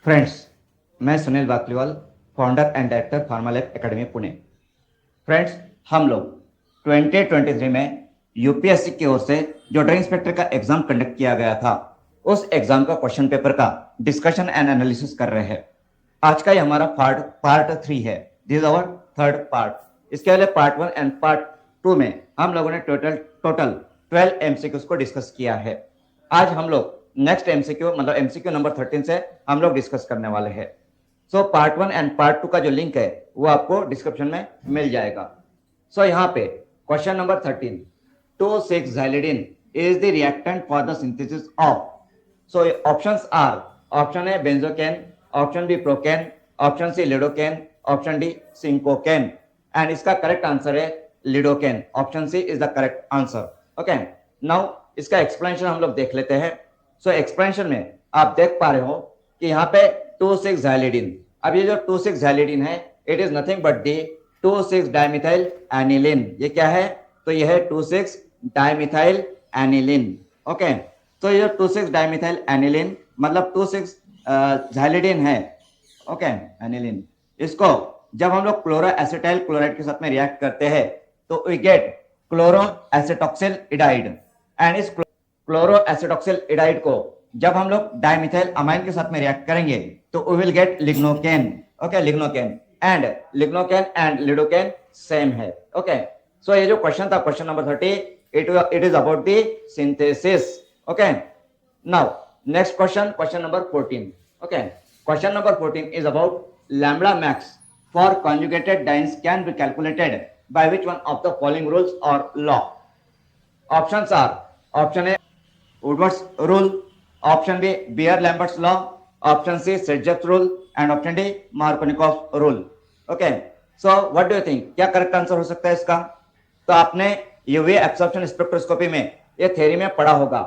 Friends, मैं Sunil Bakliwal, founder and director Pharmalab academy Pune. Friends, हम लोग 2023 में यूपीएससी की ओर से जो ड्राइंग इंस्पेक्टर का एग्जाम कंडक्ट किया गया था, उस एग्जाम का क्वेश्चन पेपर का डिस्कशन एंड एनालिसिस कर रहे हैं। आज का ये हमारा पार्ट 3 है। This is our third part. इसके पहले पार्ट 1 एंड पार्ट 2 में हम लोगों ने टोटल 12 एमसीक्यूज को डिस्कस किया है। आज हम लोग नेक्स्ट एमसीक्यू मतलब एमसीक्यू नंबर 13 से हम लोग डिस्कस करने वाले हैं। सो पार्ट 1 एंड पार्ट 2 का जो लिंक है वो आपको डिस्क्रिप्शन में मिल जाएगा। सो यहाँ पे question number 13, 2,6-xylidine is the reactant for the synthesis of. So options are, option A benzocaine, option B procaine, option C lidocaine, option D cinchocaine. And इसका करेक्ट आंसर है lidocaine. Option C is the correct answer. Okay, now इसका explanation हम लोग देख लेते हैं। So explanation में आप देख पा रहे हो कि यहाँ पे 2,6-xylidine। अब ये जो 2,6-xylidine है, it is nothing but the two six dimethyl aniline. ये क्या है? तो ये है 2,6-डाइमिथाइल एनिलीन। ओके, तो ये 2,6-डाइमिथाइल एनिलीन मतलब 2,6-xylidine है। Okay, aniline. इसको जब हम लोग क्लोरो एसिटाइल क्लोराइड के साथ में रिएक्ट करते हैं तो वी गेट क्लोरो एसिटॉक्सिल इडाइड। एंड इस क्लोरो एसिटॉक्सिल इडाइड को जब हम लोग डाइमिथाइल अमाइन के साथ में रिएक्ट करेंगे तो we will get lignocaine. Okay, lignocaine. And lignocaine and lidocaine same है। ओके, सो ये जो क्वेश्चन था, question number 30, it is about the synthesis. Okay, now next question, question number 14। Okay, question number 14 is about lambda max for conjugated dienes can be calculated by which one of the following rules or law? Options are, option A Woodward's rule, option B Beer-Lambert's law, option C Sedgwick's rule, and option D Markovnikov's rule. Okay, so what do you think? क्या correct answer हो सकता है इसका? तो आपने UV absorption spectroscopy में ये theory में पढ़ा होगा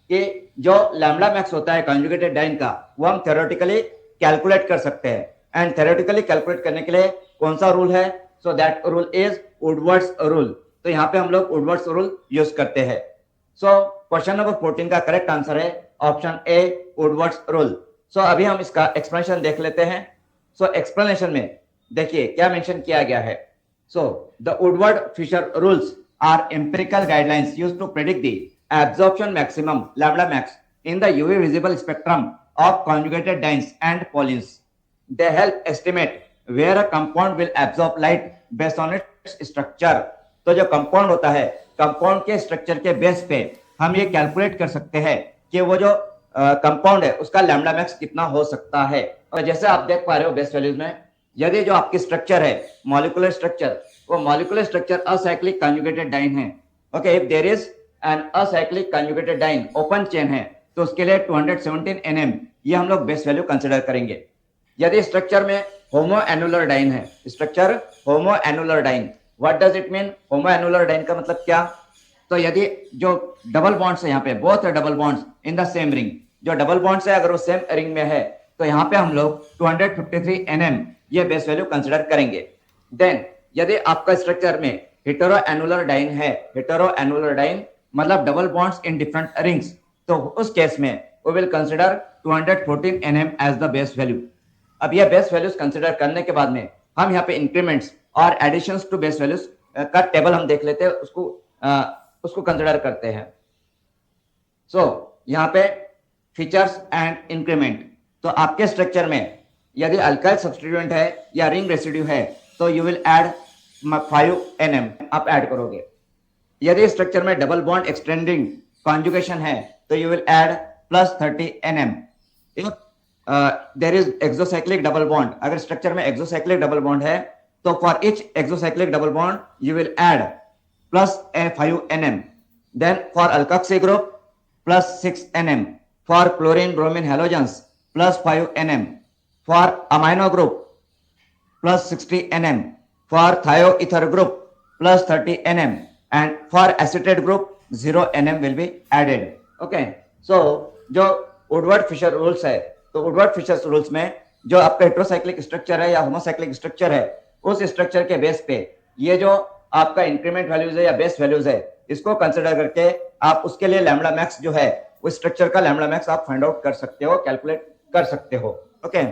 कि जो लैम्ब्डा मैक्स होता है कंजुगेटेड डाइन का, वो हम थ्योरेटिकली कैलकुलेट कर सकते हैं। एंड थ्योरेटिकली कैलकुलेट करने के लिए कौन सा रूल है? So that rule is Woodward's rule. तो यहाँ पे हम लोग वुडवर्ड्स रूल यूज करते हैं। सो क्वेश्चन नंबर 14 का करेक्ट आंसर है ऑप्शन ए वुडवर्ड्स रूल। सो अभी हम इसका एक्सप्लेनेशन देख लेते हैं। सो एक्सप्लेनेशन में देखिए क्या मेंशन किया गया है। So the Woodward Fieser rules are empirical guidelines used to predict the absorption maximum lambda max in the UV visible spectrum of conjugated dienes and polines. They help estimate where a compound will absorb light based on its structure. तो जो compound होता है, compound के structure के base पे हम ये calculate कर सकते हैं कि वो जो कंपाउंड है उसका लैम्डा मैक्स कितना हो सकता है। और जैसे आप देख पा रहे हो बेस वैल्यूज में, यदि जो आपकी स्ट्रक्चर है मॉलिक्यूलर स्ट्रक्चर, वो molecular structure acyclic conjugated diene है। Okay, if there is an acyclic conjugated diene open chain है तो उसके लिए 217 nm ये हम लोग बेस वैल्यू कंसीडर करेंगे। यदि स्ट्रक्चर में होमो एनुलर डाइन है, structure homoannular diene, what does it mean? Homoannular diene का मतलब क्या? तो यदि जो डबल बॉन्ड्स है, यहाँ पे both double bonds in the same ring, जो डबल बॉन्ड्स है अगर वो सेम रिंग में है तो यहाँ पे हम लोग 253 nm ये बेस वैल्यू कंसीडर करेंगे। देन यदि आपका स्ट्रक्चर में हेटेरो एनुलर डाइन है, हेटेरो एनुलर डाइन मतलब double bonds in different rings, तो उस केस में we will consider 214 nm as the base value. अब ये बेस वैल्यूज कंसीडर करने के बाद में हम यहाँ पे इंक्रीमेंट्स और एडिशंस टू बेस वैल्यूज का टेबल हम देख लेते हैं, उसको कंसीडर करते हैं। सो यहाँ पे फीचर्स एंड इंक्रीमेंट, तो आपके स्ट्रक्चर में यदि अल्काइल सब्स्टिट्यूएंट है या रिंग रेसिड्यू है तो यू विल ऐड 5 nm आप ऐड करोगे। यदि स्ट्रक्चर में डबल बॉन्ड एक्सटेंडिंग कॉन्जुगेशन है तो you will add +30 nm। If there is exocyclic double bond, अगर स्ट्रक्चर में एक्सोसाइक्लिक डबल बॉन्ड है तो for each exocyclic double bond you will add +5 nm। Then for alkoxy group +6 nm, for chlorine bromine halogens +5 nm, for amino group +60 nm, for thioether group +30 nm, and for acetate group 0 nm will be added. Okay, so जो Woodward Fieser rules है, तो Woodward Fieser rules में जो आपका heterocyclic structure है या homocyclic structure है, उस स्ट्रक्चर के बेस पे ये जो आपका इंक्रीमेंट वैल्यूज है या बेस वैल्यूज है, इसको कंसिडर करके आप उसके लिए लैम्डा मैक्स जो है उस स्ट्रक्चर का लैम्डा मैक्स आप फाइंड आउट कर सकते हो, कैलकुलेट कर सकते हो। ओके,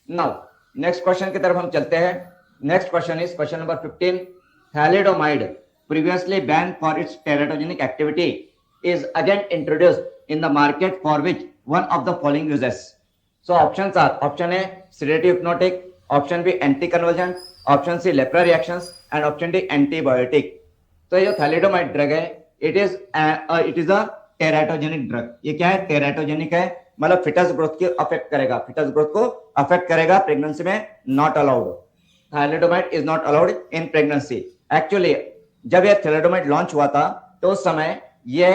नाउ नेक्स्ट क्वेश्चन की तरफ हम चलते हैं। Next question is question number 15। Thalidomide previously banned for its teratogenic activity is again introduced in the market for which one of the following uses? So options are option A sedative hypnotic, option B anticonvulsant, option C lepra reactions and option D antibiotic। तो ये जो thalidomide drug है it is a teratogenic drug. ये क्या है? Teratogenic है, मतलब foetus growth को अफेक्ट करेगा, फिटस ग्रोथ को अफेक्ट करेगा, प्रेगनेंसी में not allowed. Thalidomide is not allowed in pregnancy. Actually जब ये थैलिडोमाइड लॉन्च हुआ था तो उस समय ये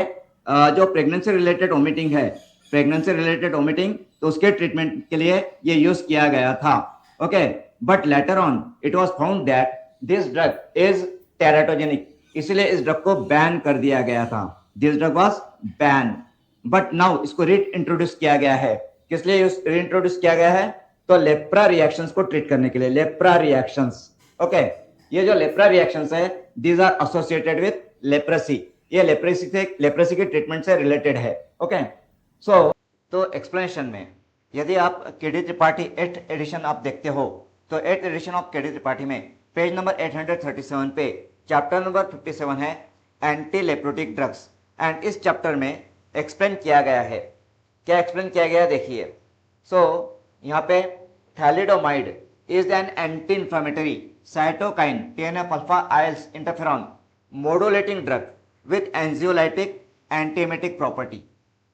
जो प्रेगनेंसी रिलेटेड वोमिटिंग है, प्रेगनेंसी रिलेटेड वोमिटिंग, तो उसके ट्रीटमेंट के लिए ये यूज किया गया था। Okay, but later on it was found that this drug is teratogenic, इसलिए इस ड्रग को बैन कर दिया गया था। This drug was ban, but now इसको री इंट्रोड्यूस किया गया है। किस लिए री इंट्रोड्यूस किया गया है? तो लेप्रा रिएक्शंस को ट्रीट करने के लिए। लेप्रा रिएक्शंस, ओके, ये जो लेप्रा रिएक्शंस है these are associated with leprosy. ये लेप्रेसी के ट्रीटमेंट से रिलेटेड है। ओके, सो तो एक्सप्लेनेशन में यदि आप केडी त्रिपाठी 8th एडिशन आप देखते हो तो 8th addition of KD Tripathi में पेज नंबर 837 पे चैप्टर नंबर 57 है एंटी लेप्रोटिक ड्रग्स, एंड इस चैप्टर में एक्सप्लेन किया गया है। क्या एक्सप्लेन किया गया है देखिए। सो यहाँ पे thalidomide is an anti inflammatory cytokine TNF alpha IL interferon modulating drug with anxiolytic antiemetic property.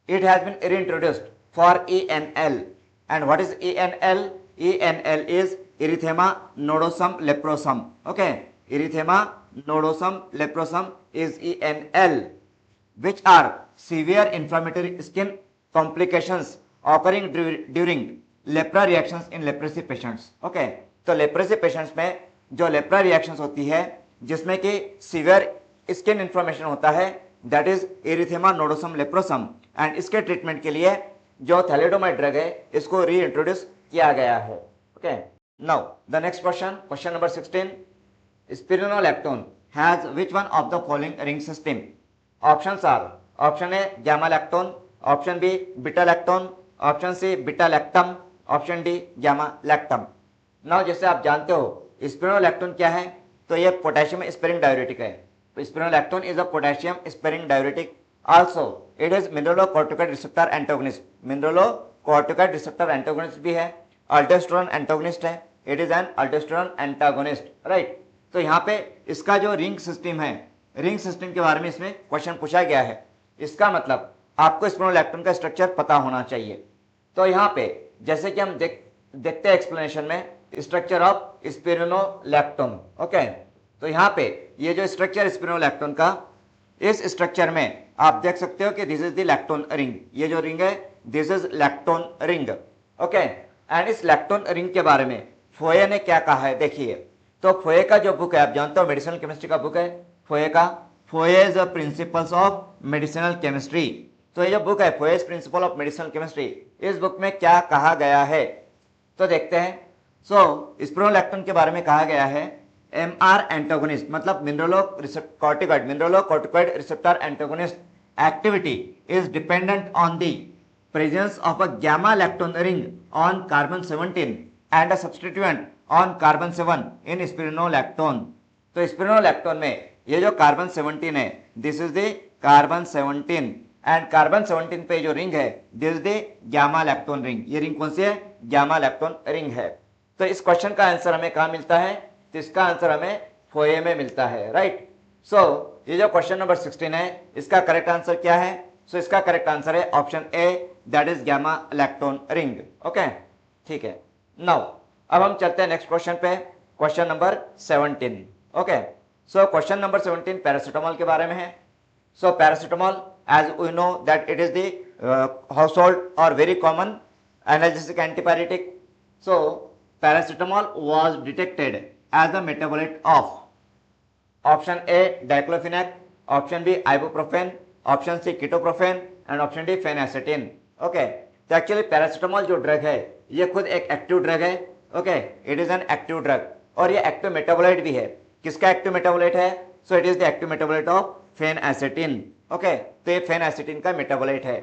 It has been reintroduced for ENL. And what is ENL? ENL is erythema nodosum leprosum. Okay, erythema nodosum leprosum is ENL, which are severe inflammatory skin complications occurring during lepra reactions in leprosy patients. Okay, तो leprosy patients में जो lepra reactions होती है जिसमें कि severe skin inflammation होता है, that is erythema nodosum leprosum, and इसके ट्रीटमेंट के लिए जो थैलिडोमाइड ड्रग है इसको री इंट्रोड्यूस किया गया है। Okay, now the next question, question number 16। Spironolactone has which one of the following ring system? Options are option A gamma lactone, option B beta lactone, option C beta lactam, option D gamma lactam. Now जैसे आप जानते हो स्पिरुनोलैक्टोन क्या है? तो ये potassium sparing diuretic है। तो spironolactone is a potassium sparing diuretic, also it is mineralocorticoid receptor antagonist. Mineralocorticoid receptor antagonist भी है, अल्डोस्टेरोन एंटागोनिस्ट है, it is an aldosterone antagonist, right. तो यहाँ पे इसका जो रिंग सिस्टम है, रिंग सिस्टम के बारे में इसमें क्वेश्चन पूछा गया है। इसका मतलब आपको स्पिरुनोलैक्टोन का स्ट्रक्चर पता होना चाहिए। तो यहाँ पे जैसे कि हम देखते हैं एक्सप्लेनेशन में स्ट्रक्चर ऑफ स्पिरुनोलैक्टोन। ओके, तो यहाँ पे ये जो स्ट्रक्चर स्पिरुनोलैक्टोन का, इस स्ट्रक्चर में आप देख सकते हो कि this is the lactone ring. ये जो रिंग है this is lactone ring. Okay, and इस लैक्टोन रिंग के बारे में फोये ने क्या कहा है देखिए। तो फोये का जो बुक है, आप जानते हो मेडिसिनल केमिस्ट्री का बुक है फोये का, फोयेज प्रिंसिपल्स ऑफ मेडिसिनल केमिस्ट्री। तो ये जो बुक है फोयेज प्रिंसिपल ऑफ मेडिसिनल केमिस्ट्री, इस बुक में क्या कहा गया है तो देखते हैं। स्पिरुनोलैक्टोन के बारे में कहा गया है MR एंटागोनिस्ट, मतलब mineralocorticoid receptor antagonist activity is dependent on the presence of a gamma lactone ring on carbon 17 and a substituent on carbon 7 इन स्पिरुनोलैक्टोन। तो स्पिरुनोलैक्टोन में ये जो कार्बन 17 है this is the carbon 17, and carbon 17 पे जो रिंग है this is the gamma lactone ring. ये ring कौन सी है? गामा लैक्टोन रिंग है। तो इस क्वेश्चन का आंसर हमें कहाँ मिलता है? तो इसका आंसर हमें फोये में मिलता है, राइट। सो ये जो क्वेश्चन नंबर 16 है इसका करेक्ट आंसर क्या है? सो इसका करेक्ट आंसर है option A, that is gamma lactone ring. Okay, ठीक है। नाउ अब हम चलते हैं नेक्स्ट क्वेश्चन पे, question number 17। Okay, so question number 17 paracetamol के बारे में है। सो paracetamol as we know that it is the household or very common analgesic antipyretic. So paracetamol was detected as a metabolite of option A diclofenac, option B ibuprofen, option C ketoprofen and option D phenacetin. Okay, तो actually paracetamol जो drug है ये खुद एक active drug है। Okay, it is an active drug और ये active metabolite भी है। किसका एक्टिव मेटाबोलाइट है? So it is the active metabolite of phenacetin. Okay, तो ये फेनएसिटिन का मेटाबोलाइट है।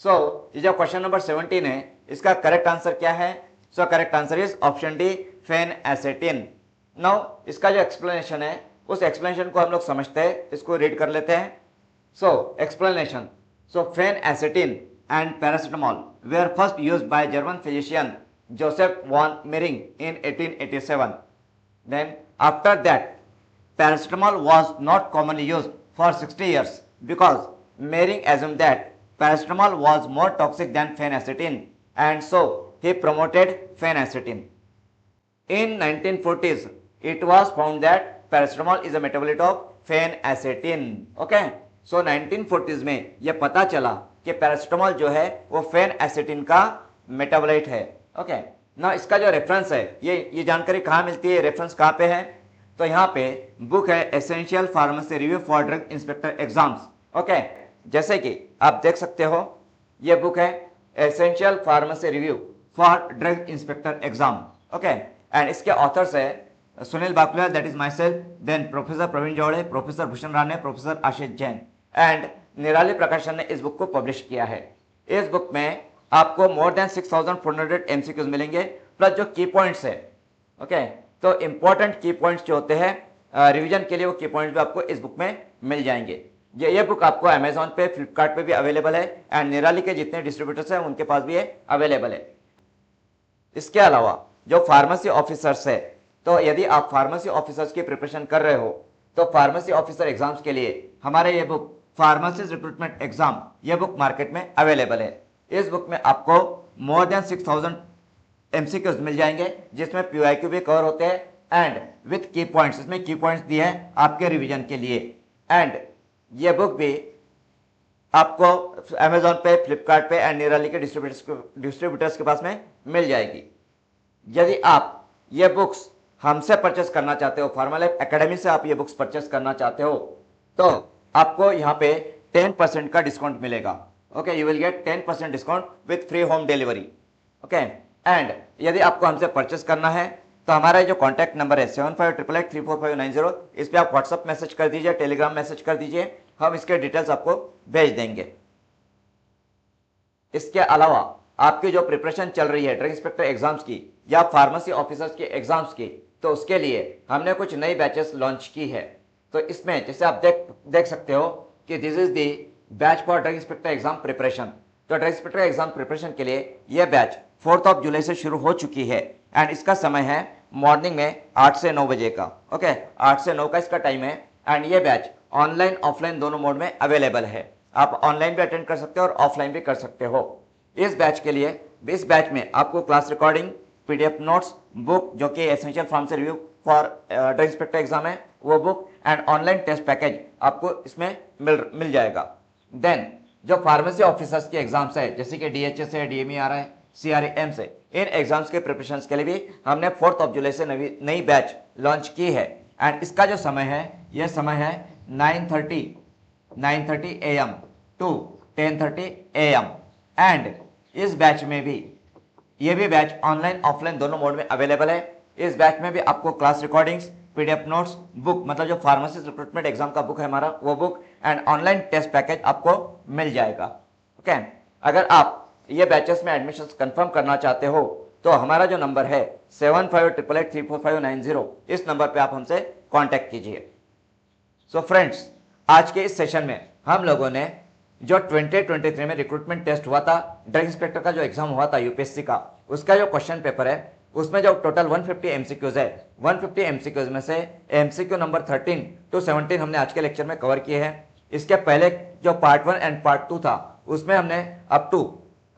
सो ये जो क्वेश्चन नंबर 17 है इसका करेक्ट आंसर क्या है? So correct answer is option D, phenacetin. Now इसका जो एक्सप्लेनेशन है उस एक्सप्लेनेशन को हम लोग समझते हैं, इसको रीड कर लेते हैं। So explanation, so phenacetin and paracetamol were first used by German physician Joseph von Mering in 1887. Then after that, paracetamol was not commonly used for 60 years because Mering assumed that paracetamol was more toxic than phenacetin, and so he promoted phenacetin. In 1940s, it was found that paracetamol is a metabolite of phenacetin. Okay, so 1940s में यह पता चला कि paracetamol जो है वो फेनएसेटिन का metabolite है। ओके, ना इसका जो रेफरेंस है, ये जानकारी कहाँ मिलती है, रेफरेंस कहाँ पे है? तो यहाँ पे बुक है essential pharmacy review for drug inspector exams. Okay, जैसे कि आप देख सकते हो ये बुक है essential pharmacy review for drug inspector exam. Okay, and इसके ऑथर्स है Sunil Bakliwal, that is myself, then professor Praveen Jode, professor Bhushan Rane, professor Ashish Jain, and Nirali Prakashan ने इस बुक को पब्लिश किया है। इस बुक में आपको मोर देन 6400 एमसीक्यूज मिलेंगे, प्लस जो की पॉइंट्स है। ओके, तो इंपॉर्टेंट की पॉइंट्स जो होते हैं रिवीजन के लिए, वो की पॉइंट्स भी आपको इस बुक में मिल जाएंगे। ये बुक आपको अमेजॉन पे, फ्लिपकार्ट पे भी अवेलेबल है, एंड निराली के जितने डिस्ट्रीब्यूटर्स हैं उनके पास भी ये अवेलेबल है। इसके अलावा जो फार्मेसी ऑफिसर्स है, तो यदि आप फार्मेसी ऑफिसर्स की प्रिपरेशन कर रहे हो तो फार्मेसी ऑफिसर एग्जाम्स के लिए हमारे ये बुक फार्मासिस्ट रिक्रूटमेंट एग्जाम, यह बुक मार्केट में अवेलेबल है। इस बुक में आपको मोर देन 6000 एमसीक्यूज मिल जाएंगे, जिसमें पीवाईक्यू भी कवर होते हैं एंड विथ की पॉइंट्स। इसमें की पॉइंट्स दिए हैं आपके रिवीजन के लिए, एंड ये बुक भी आपको अमेजॉन पे, फ्लिपकार्ट पे एंड निराली के डिस्ट्रीब्यूटर्स के पास में मिल जाएगी। यदि आप ये बुक्स हमसे परचेस करना चाहते हो, फार्मालाइफ एकेडमी से आप ये बुक्स परचेस करना चाहते हो, तो आपको यहाँ पे 10% का डिस्काउंट मिलेगा। Okay, you will get 10% discount with free home delivery. Okay, and यदि आपको हमसे परचेस करना है तो हमारा जो कॉन्टैक्ट नंबर है 7588345590, इस पर आप व्हाट्सअप मैसेज कर दीजिए, टेलीग्राम मैसेज कर दीजिए, हम इसके डिटेल्स आपको भेज देंगे। इसके अलावा आपकी जो प्रिपरेशन चल रही है ड्रग इंस्पेक्टर एग्जाम्स की या फार्मेसी ऑफिसर्स के एग्जाम्स की, तो उसके लिए हमने कुछ नई बैचेस लॉन्च की है। तो इसमें जैसे आप देख सकते हो कि this is the batch for drug inspector exam preparation. तो ड्रग इंस्पेक्टर एग्जाम प्रिपरेशन के लिए यह बैच 4 जुलाई से शुरू हो चुकी है, एंड इसका समय है मॉर्निंग में 8 से 9 बजे का। ओके, 8 से 9 का इसका टाइम है, एंड ये बैच ऑनलाइन ऑफलाइन दोनों मोड में अवेलेबल है। आप ऑनलाइन भी अटेंड कर सकते हो और ऑफलाइन भी कर सकते हो। इस बैच के लिए, इस बैच में आपको class recording, PDF notes, book जो कि essential pharmacy review for drug inspector exam है वो book, and online test package आपको इसमें मिल जाएगा। देन जो फार्मेसी ऑफिसर्स के एग्जाम्स है, जैसे कि डीएचएस है, डीएमईआर है, सीआरएम से, इन एग्जाम्स के प्रिपरेशन के लिए भी हमने 4 जुलाई से नई बैच लॉन्च की है, एंड इसका जो समय है, यह समय है 9:30 AM टू 10:30 AM, एंड इस बैच में भी, ये भी बैच ऑनलाइन ऑफलाइन दोनों मोड में अवेलेबल है। इस बैच में भी आपको class recordings, PDF notes, book मतलब जो फार्मेसिस्ट रिक्रूटमेंट एग्जाम का बुक है हमारा, वो book and online test package आपको मिल जाएगा। ओके, अगर आप ये बैचेस में एडमिशन कंफर्म करना चाहते हो तो हमारा जो नंबर है 7588345590, इस नंबर पे आप हमसे कांटेक्ट कीजिए। सो फ्रेंड्स, आज के इस सेशन में हम लोगों ने जो 2023 में रिक्रूटमेंट टेस्ट हुआ था, ड्रग इंस्पेक्टर का जो एग्जाम हुआ था यूपीएससी का, उसका जो क्वेश्चन पेपर है, उसमें जो टोटल 150 एमसीक्यूज है, 150 एमसीक्यूज में से एमसीक्यू नंबर 13 to 17 हमने आज के लेक्चर में कवर किए हैं। इसके पहले जो पार्ट 1 एंड पार्ट 2 था, उसमें हमने अप टू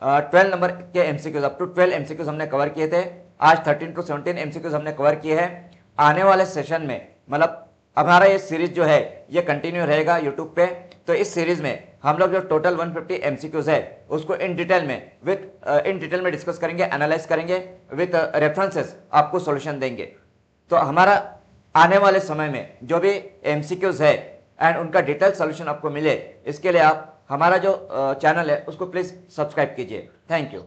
12 नंबर के एमसीक्यूज, अप टू 12 एमसीक्यूज हमने कवर किए थे। आज 13 to 17 एमसीक्यूज हमने कवर किए हैं। आने वाले सेशन में, मतलब हमारा ये सीरीज जो है ये कंटिन्यू रहेगा यूट्यूब पे, तो इस सीरीज में हम लोग जो टोटल 150 एमसीक्यूज है उसको इन डिटेल में डिस्कस करेंगे, एनालाइज करेंगे, विथ रेफरेंसेस आपको सॉल्यूशन देंगे। तो हमारा आने वाले समय में जो भी एमसीक्यूज है एंड उनका डिटेल सॉल्यूशन आपको मिले, इसके लिए आप हमारा जो चैनल है उसको प्लीज सब्सक्राइब कीजिए। Thank you.